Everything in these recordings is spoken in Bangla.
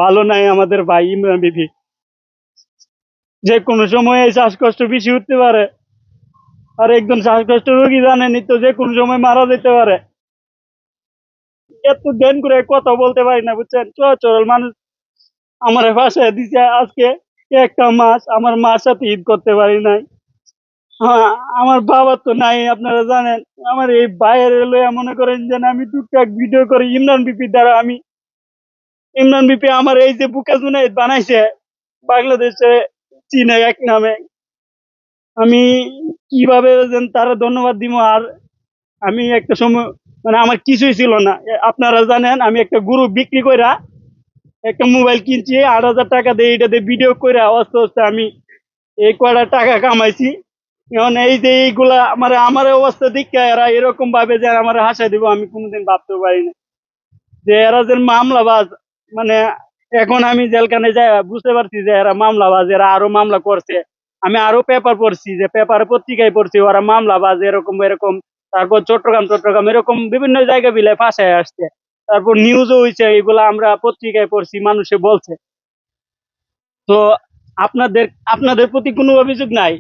ভালো নাই আমাদের ভাই ইমরান বিবি। যে কোনো সময় এই শ্বাসকষ্ট বেশি উঠতে পারে, আর একজন শ্বাসকষ্ট রোগী জানেনি তো, যে কোনো সময় মারা যেতে পারে। এত জ্ঞান করে কথা বলতে পারি না, বুঝছেন? চরল মানুষ আমার পাশে দিছে আজকে একটা মাস, আমার মার সাথে ঈদ করতে পারি নাই। হ্যাঁ, আমার বাবা তো নাই, আপনারা জানেন। আমার এই ভাইয়ের লইয়া মনে করেন যে আমি টুকটাক ভিডিও করি ইমরান বিপির দ্বারা। ইমরান বিপি আমার এই যে বুকা জুনাইদ বানাইছে, বাংলাদেশে চীনে এক নামে, আমি কিভাবে যেন তারা ধন্যবাদ দিব। আর আমি একটা সময় আমার কিছুই ছিল না, আপনারা জানেন। আমি একটা গ্রুপ বিক্রি কইরা একটা মোবাইল কিনছি 8,000 টাকা দিয়ে, এটা দিয়ে ভিডিও কইরা আস্তে আস্তে আমি এই কয়টা টাকা কামাইছি। এখন এই যে এইগুলা আমার অবস্থা দেখে এরা এরকম ভাবে যে আমার হাসাই দিব, আমি কোনোদিন ভাবতে পারি না যে এরা যে মামলাবাজ। মানে এখন আমি জেলখানে যাই বুঝতে পারছি যে এরা মামলাবাজ, এরা আরো মামলা করছে। আমি আরো পেপার পড়ছি, যে পেপারে পত্রিকায় পড়ছি ওরা মামলাবাজ এরকম এরকম। তারপর চট্টগ্রাম এরকম বিভিন্ন জায়গা বিলে ফাঁসায় আসছে। তারপর নিউজও হয়েছে, এগুলা আমরা পত্রিকায় পড়ছি, মানুষে বলছে। তো আপনাদের আপনাদের প্রতি কোনো অভিযোগ নাই?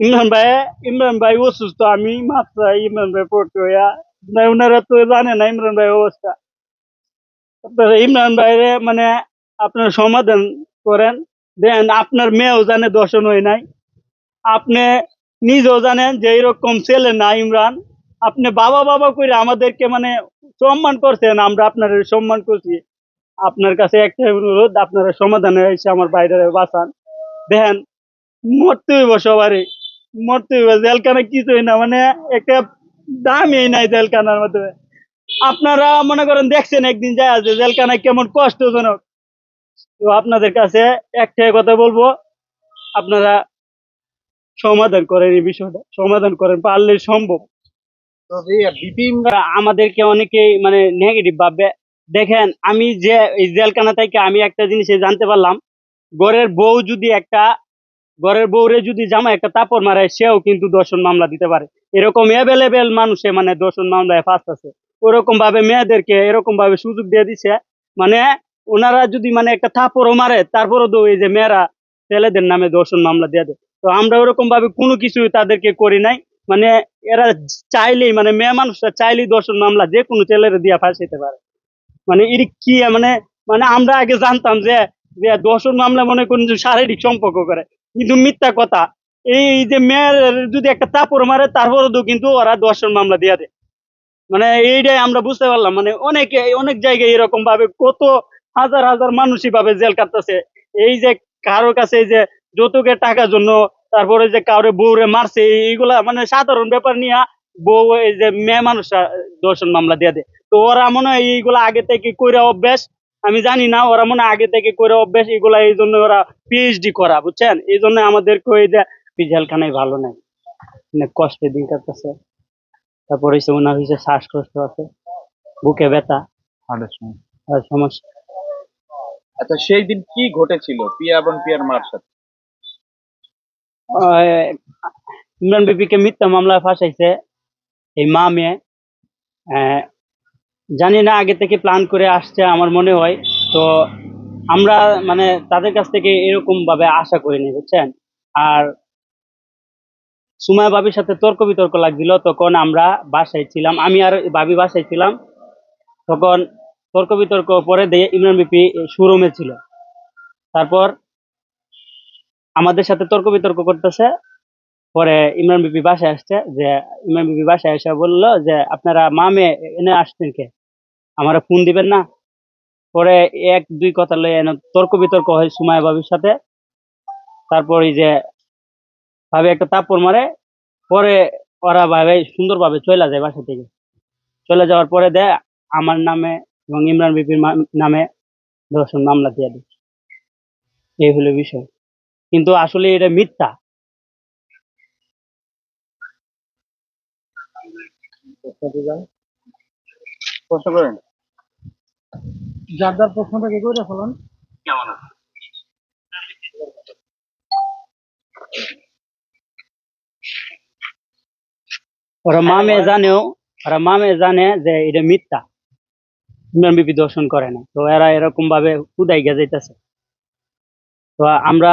ইমরান ভাই, ইমরান ভাই অসুস্থ, আমি মাত্র ইমরান ভাই পড়তে হইয়া না, ওনারা তো জানে না ইমরান ভাই অবস্থা। আপনারা ইমরান ভাইরে আপনার সমাধান করেন। দেন আপনার মেয়েও জানে দর্শন হয় নাই, আপনি নিজেও জানেন যে এরকম ছেলে না ইমরান। আপনি বাবা বাবা করে আমাদেরকে সম্মান করছেন, আমরা আপনার সম্মান করছি। আপনার কাছে একটা অনুরোধ, আপনারা সমাধানে এসে আমার বাইরে বাঁচান। দেখেন, মরতে হইব সবারই, মরতে হইব। জেলখানা কিছুই না, একটা দামই নাই জেলখানার মধ্যে। আপনারা মনে করেন দেখছেন একদিন যায় যে জেলখানায় কেমন কষ্টজনক। তো আপনাদের কাছে একটাই কথা বলবো, আপনারা সমাধান করেন, এই বিষয়টা সমাধান করেন, পারলে সম্ভব। আমাদেরকে অনেকেই নেগেটিভ ভাববে। দেখেন, আমি যে এই জেলখানা থেকে আমি একটা জিনিস জানতে পারলাম, ঘরের বউ যদি একটা ঘরের বউরে যদি জামা একটা তাপড় মারে, সেও কিন্তু দর্শন মামলা দিতে পারে। এরকম অ্যাভেলেবেল মানুষে দর্শন মামলায় ফাঁস আছে। ওরকম ভাবে মেয়েদেরকে এরকম ভাবে সুযোগ দিয়ে দিছে। মানে ওনারা যদি একটা থাপড়ও মারে, তারপরও তো এই যে মেয়েরা ছেলেদের নামে দর্শন মামলা দিয়ে দেয়। তো আমরা ওরকম ভাবে কোনো কিছু তাদেরকে করি নাই। মানে এরা চাইলেই, মেয়ে মানুষরা চাইলেই দর্শন মামলা যে কোনো ছেলের দিয়া ফাঁসাইতে পারে। এর কি আমরা আগে জানতাম যে যে দর্শন মামলা মনে করেন যে শারীরিক সম্পর্ক করে, কিন্তু মিথ্যা কথা। এই যে মেয়ের যদি একটা চাপড় মারে, তারপরেও তো কিন্তু ওরা দর্শন মামলা দিয়ে দেয়। এইটাই আমরা বুঝতে পারলাম। অনেকে অনেক জায়গায় এরকম ভাবে কত হাজার হাজার মানুষই ভাবে জেল কাটতেছে। এই যে কারোর কাছে এই যে যৌতুকের টাকার জন্য, তারপরে যে কারোর বউরে মারছে, এইগুলা সাধারণ ব্যাপার নিয়ে বউ এই যে মেয়ে মানুষরা দর্শন মামলা দিয়ে দেয়। তো ওরা মনে হয় এইগুলা আগে থেকে কইরা অভ্যাস। আমি জানি না, ওরা মনে হয় আগে থেকে কইরা অভ্যাস এগুলা, এই জন্য ওরা পিএইচডি করা, বুঝছেন? এই জন্য আমাদেরকে ওই যে জেলখানায় ভালো নাই, অনেক কষ্টে দিন কাটতেছে। তারপর হচ্ছে ওনার হচ্ছে শ্বাসকষ্ট আছে, বুকে ব্যথা হার্টের সমস্যা। আর সমস্যা। আচ্ছা, সেই দিন কি ঘটেছিল পিয়া এবং পিয়ার মার সাথে? আহ, ইমরান বিপিকে মিথ্যা মামলায় ফাঁসাইছে এই মা মেয়ে। আহ, জানি না, আগে থেকে প্ল্যান করে আসছে আমার মনে হয়। তো আমরা তাদের কাছ থেকে এরকম ভাবে আশা করিনি, বুঝছেন? আর সুমাইয়া ভাবির সাথে তর্ক বিতর্ক লাগছিল, তখন আমরা বাসায় ছিলাম, আমি আর ভাবি বাসায় ছিলাম। তখন তর্ক বিতর্ক পরে দিয়ে ইমরান বিপি শোরুমে ছিল। তারপর আমাদের সাথে তর্ক বিতর্ক করতেছে। পরে ইমরান বিপি বাসায় আসছে, যে ইমরান বিপি বাসায় এসে বললো যে আপনারা মামে এনে আসছেন কে, আমারা ফোন দিবেন না? পরে এক দুই কথা লয়ে তর্ক বিতর্ক হয় সুমাইয়া ভাবির সাথে। তারপর এই যে ভাবে একটা তাপ্পড় মারে। পরে ওরা ভাবে সুন্দরভাবে চলে যায় বাসা থেকে। চলে যাওয়ার পরে দেয় আমার নামে এবং ইমরান বিপির নামে ধর্ষণ মামলা দিয়ে দেয়। এই হলো বিষয়, কিন্তু আসলে এটা মিথ্যা। প্রশ্ন করেন। যার যার প্রশ্নটাকে করে ফেলান। ওরা মামে জানেও, ওরা মামে জানে যে এটা মিথ্যা। ইমরান বিপি দর্শন করে না, তো এরা এরকম ভাবে উদাই গিয়ে যাইতেছে। তো আমরা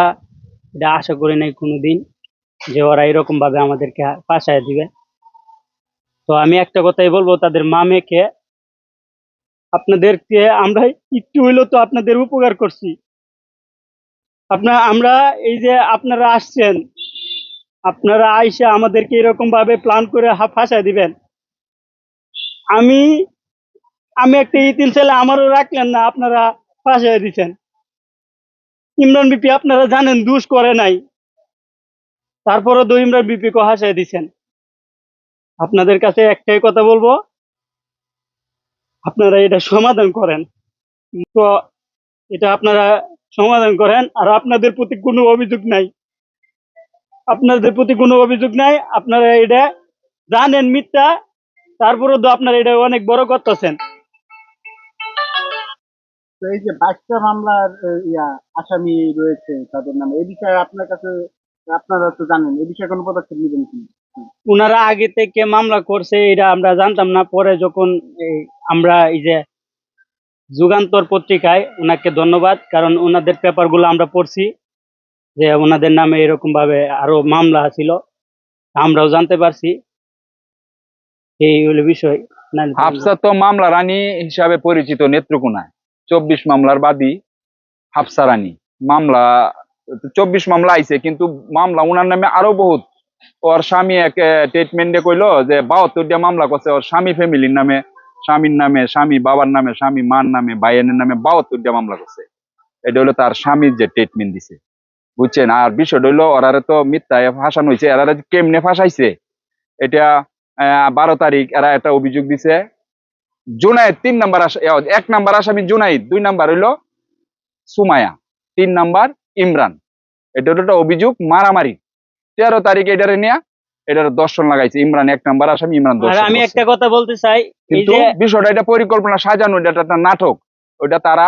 এটা আশা করি নাই কোনোদিন যে ওরা এরকম ভাবে আমাদেরকে ফাঁসায় দিবে। তো আমি একটা কথাই বলবো তাদের মামেকে, আপনাদেরকে আমরা একটু হইলেও তো আপনাদের উপকার করছি। আমরা এই যে আপনারা আসছেন, আপনারা আইসা আমাদেরকে এরকম ভাবে প্ল্যান করে ফাঁসায় দিবেন। আমি আমি একটা ইতিম ছেলে, আমারও রাখলেন না, আপনারা ফাঁসায় দিচ্ছেন। ইমরান বিপি আপনারা জানেন দোষ করে নাই, তারপরও তো ইমরান বিপি কে হাসায় দিচ্ছেন। আপনাদের কাছে একটাই কথা বলবো, আপনারা এটা সমাধান করেন। তো এটা আপনারা সমাধান করেন, আর আপনাদের প্রতি কোনো অভিযোগ নাই, আপনাদের প্রতি কোনো অভিযোগ নাই। আপনারা এটা জানেন মিথ্যা, তারপরেও তো আপনারা এটা অনেক বড় করতেছেন। তো এই যে 22টা মামলার আসামি রয়েছে তাদের নামে, এই বিষয়ে আপনার কাছে, আপনারা তো জানেন, এই বিষয়ে কোনো পদক্ষেপ নেবেন কি? ওনারা আগে থেকে মামলা করছে এটা আমরা জানতাম না, পরে যখন আমরা এই যে যুগান্তর পত্রিকায়, ওনাকে ধন্যবাদ, কারণ ওনাদের পেপার গুলো আমরা পড়ছি যে ওনাদের নামে এরকম ভাবে আরো মামলা ছিল, আমরাও জানতে পারছি। এই হলো বিষয়। হাফসা তো মামলা রানী হিসাবে পরিচিত নেত্রকোনায়, 24 মামলার বাদী হাফসা রানী। মামলা 24 মামলা আইছে, কিন্তু মামলা উনার নামে আরো বহুত। ওর স্বামী এক স্টেটমেন্টে কইলো যে 72টা মামলা করছে ওর স্বামী ফ্যামিলির নামে, স্বামীর নামে, স্বামী বাবার নামে, স্বামী মার নামে, ভাইয়ের নামে 72টা মামলা করছে। এটা হলো তার স্বামীর যে স্টেটমেন্ট দিছে, বুঝছেন। আর বিষয়টা হইলো ওরারে তো মিথ্যায় ফাঁসানো হয়েছে। এরা কেমনে ফাঁসাইছে এটা 12 তারিখ এরা একটা অভিযোগ দিছে। জুনাইদ 3 নাম্বার, 1 নাম্বার আসামি জুনাইদ, 2 নাম্বার হইলো সুমায়া, 3 নাম্বার ইমরান। এটা হলো একটা অভিযোগ মারামারি। 13 তারিখ এটারে নিয়ে এটার দর্শন লাগাইছে। ইমরান 1 নাম্বার আসামি, ইমরান আর দর্শন আমি করছে। একটা কথা বলতে চাই, এই কিন্তু যে বিষয়টা এটা পরিকল্পনা সাজানো, এটা একটা নাটক। ওইটা তারা